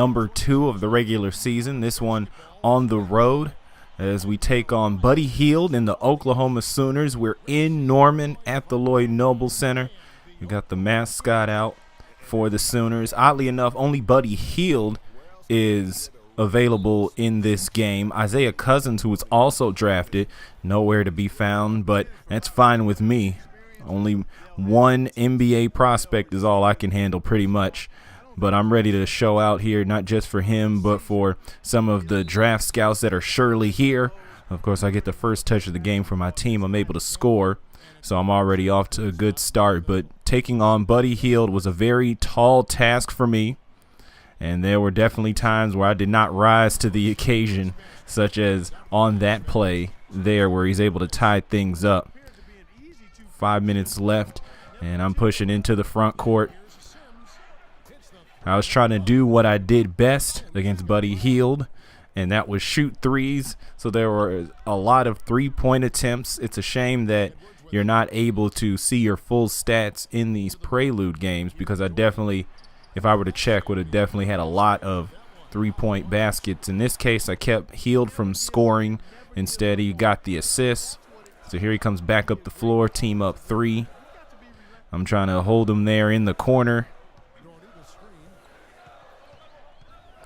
number 2 of the regular season. This one on the road as we take on Buddy Hield and the Oklahoma Sooners. We're in Norman at the Lloyd Noble Center. We got the mascot out for the Sooners. Oddly enough, only Buddy Hield is available in this game. Isaiah Cousins, who was also drafted, nowhere to be found, but that's fine with me. Only one NBA prospect is all I can handle pretty much. But I'm ready to show out here, not just for him, but for some of the draft scouts that are surely here. Of course, I get the first touch of the game for my team. I'm able to score, so I'm already off to a good start. But taking on Buddy Hield was a very tall task for me. And there were definitely times where I did not rise to the occasion, such as on that play there where he's able to tie things up. 5 minutes left, and I'm pushing into the front court. I was trying to do what I did best against Buddy Hield, and that was shoot threes. So there were a lot of three-point attempts. It's a shame that you're not able to see your full stats in these Prelude games, because I definitely, if I were to check, would have definitely had a lot of three-point baskets. In this case, I kept Hield from scoring. Instead, he got the assist. So here he comes back up the floor, team up 3. I'm trying to hold him there in the corner.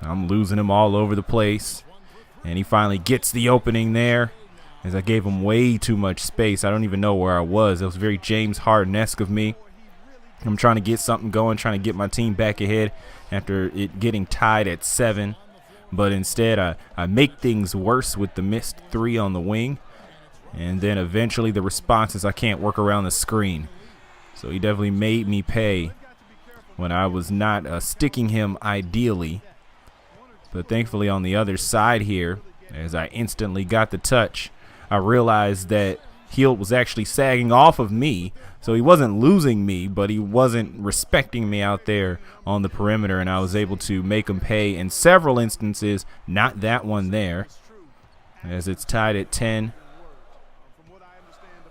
I'm losing him all over the place. And he finally gets the opening there, as I gave him way too much space. I don't even know where I was. It was very James Harden-esque of me. I'm trying to get something going, trying to get my team back ahead after it getting tied at 7. But instead, I make things worse with the missed 3 on the wing. And then eventually the response is I can't work around the screen. So he definitely made me pay when I was not sticking him ideally. But thankfully on the other side here, as I instantly got the touch, I realized that Hield was actually sagging off of me. So he wasn't losing me, but he wasn't respecting me out there on the perimeter, and I was able to make him pay in several instances, not that one there, as it's tied at 10.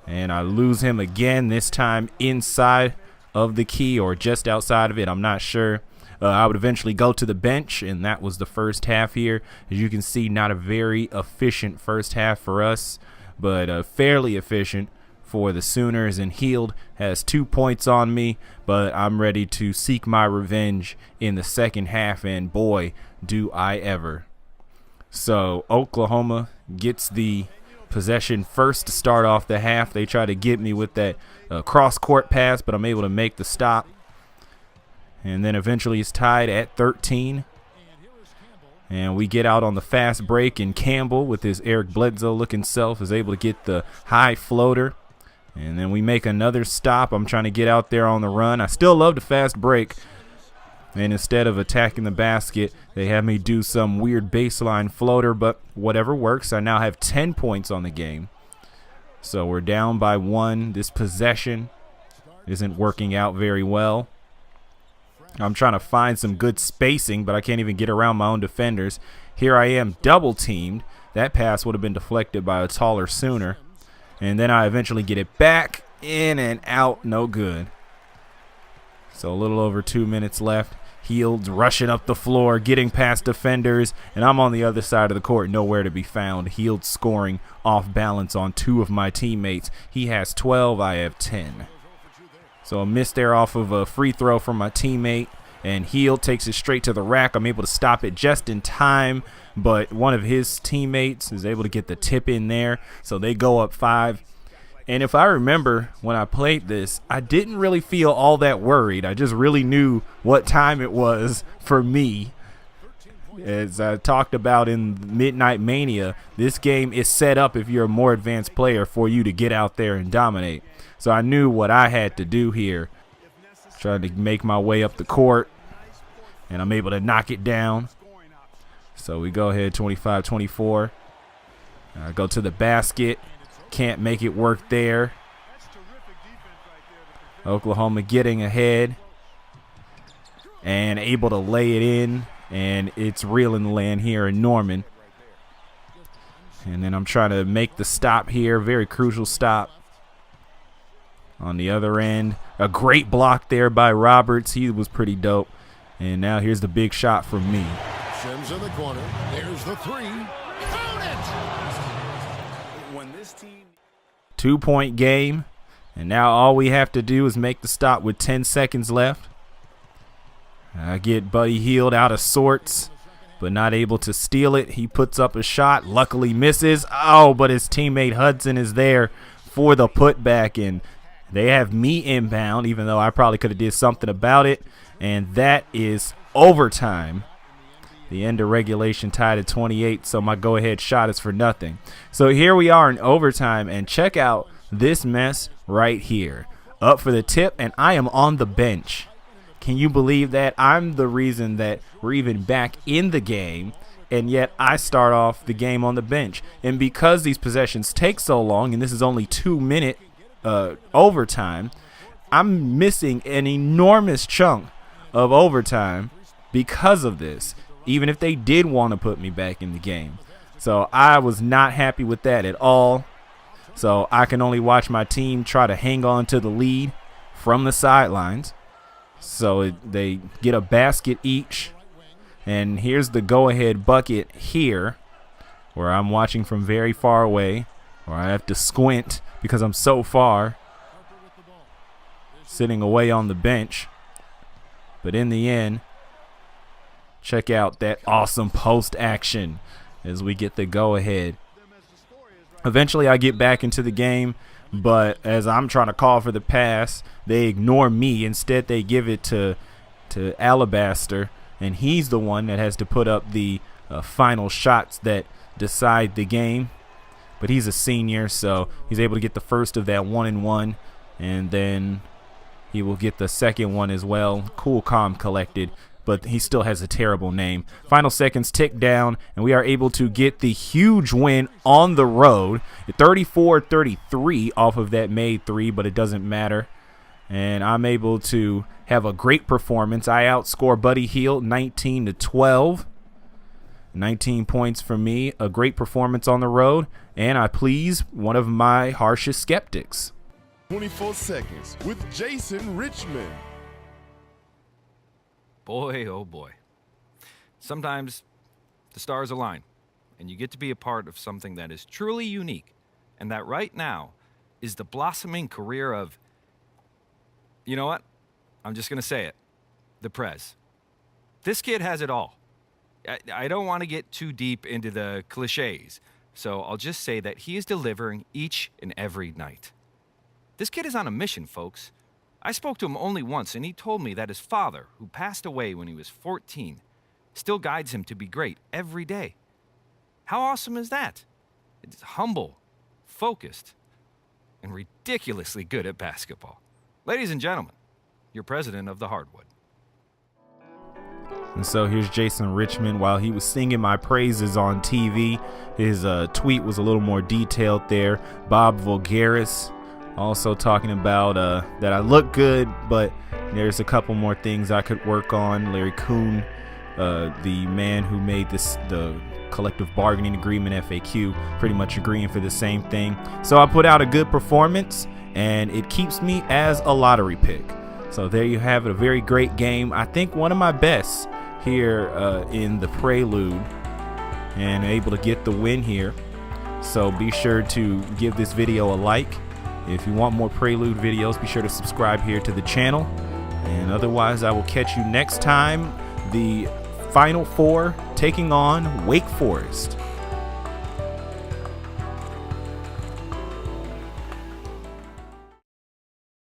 And I lose him again, this time inside of the key or just outside of it. I'm not sure. I would eventually go to the bench, and that was the first half here. As you can see, not a very efficient first half for us, but fairly efficient for the Sooners. And Hield has 2 points on me, but I'm ready to seek my revenge in the second half, and boy, do I ever. So Oklahoma gets the possession first to start off the half. They try to get me with that cross-court pass, but I'm able to make the stop. And then eventually it's tied at 13. And we get out on the fast break, and Campbell, with his Eric Bledsoe-looking self, is able to get the high floater. And then we make another stop. I'm trying to get out there on the run. I still love the fast break. And instead of attacking the basket, they have me do some weird baseline floater, but whatever works. I now have 10 points on the game. So we're down by 1. This possession isn't working out very well. I'm trying to find some good spacing, but I can't even get around my own defenders. Here I am double teamed. That pass would have been deflected by a taller Sooner. And then I eventually get it back, in and out, no good. So a little over 2 minutes left. Hield's rushing up the floor, getting past defenders, and I'm on the other side of the court, nowhere to be found. Hield scoring off balance on 2 of my teammates. He has 12, I have 10. So a miss there off of a free throw from my teammate, and Hield takes it straight to the rack. I'm able to stop it just in time, but one of his teammates is able to get the tip in there, so they go up 5. And if I remember when I played this, I didn't really feel all that worried. I just really knew what time it was for me. As I talked about in Midnight Mania, this game is set up, if you're a more advanced player, for you to get out there and dominate. So I knew what I had to do here. Trying to make my way up the court, and I'm able to knock it down. So we go ahead 25-24. I go to the basket. Can't make it work there. Oklahoma getting ahead and able to lay it in, and it's reeling the land here in Norman. And then I'm trying to make the stop here, very crucial stop. On the other end, a great block there by Roberts. He was pretty dope. And now here's the big shot from me. Simms in the corner. There's the three. Found it! When this team... 2-point game. And now all we have to do is make the stop with 10 seconds left. I get Buddy Hield out of sorts, but not able to steal it. He puts up a shot, luckily misses. Oh, but his teammate Hudson is there for the putback, and they have me inbound, even though I probably could have did something about it. And that is overtime. The end of regulation tied at 28, so my go-ahead shot is for nothing. So here we are in overtime, and check out this mess right here. Up for the tip, and I am on the bench. Can you believe that? I'm the reason that we're even back in the game, and yet I start off the game on the bench. And because these possessions take so long, and this is only 2-minute overtime, I'm missing an enormous chunk of overtime because of this, even if they did want to put me back in the game. So I was not happy with that at all. So I can only watch my team try to hang on to the lead from the sidelines. So they get a basket each. And here's the go-ahead bucket here, where I'm watching from very far away, or I have to squint because I'm so far, sitting away on the bench. But in the end, check out that awesome post action as we get the go-ahead. Eventually I get back into the game, but as I'm trying to call for the pass, they ignore me. Instead, they give it to Alabaster, and he's the one that has to put up the final shots that decide the game. But he's a senior, so he's able to get the first of that 1-and-1, and then he will get the second one as well. Cool, calm, collected, but he still has a terrible name. Final seconds tick down, and we are able to get the huge win on the road. 34-33 off of that made three, but it doesn't matter. And I'm able to have a great performance. I outscore Buddy Hield 19-12. 19 points for me, a great performance on the road, and I please one of my harshest skeptics. 24 seconds with Jason Richmond. Boy, oh boy. Sometimes the stars align, and you get to be a part of something that is truly unique, and that right now is the blossoming career of, you know what? I'm just going to say it, the Prez. This kid has it all. I don't want to get too deep into the cliches, so I'll just say that he is delivering each and every night. This kid is on a mission, folks. I spoke to him only once, and he told me that his father, who passed away when he was 14, still guides him to be great every day. How awesome is that? It's humble, focused, and ridiculously good at basketball. Ladies and gentlemen, your president of the Hardwood. And so here's Jason Richmond. While he was singing my praises on TV, his tweet was a little more detailed there. Bob Vulgaris also talking about that I look good, but there's a couple more things I could work on. Larry Kuhn, the man who made the collective bargaining agreement FAQ, pretty much agreeing for the same thing. So I put out a good performance, and it keeps me as a lottery pick. So there you have it, a very great game. I think one of my best here in the Prelude, and able to get the win here. So be sure to give this video a like. If you want more Prelude videos, be sure to subscribe here to the channel. And otherwise, I will catch you next time. The Final Four taking on Wake Forest.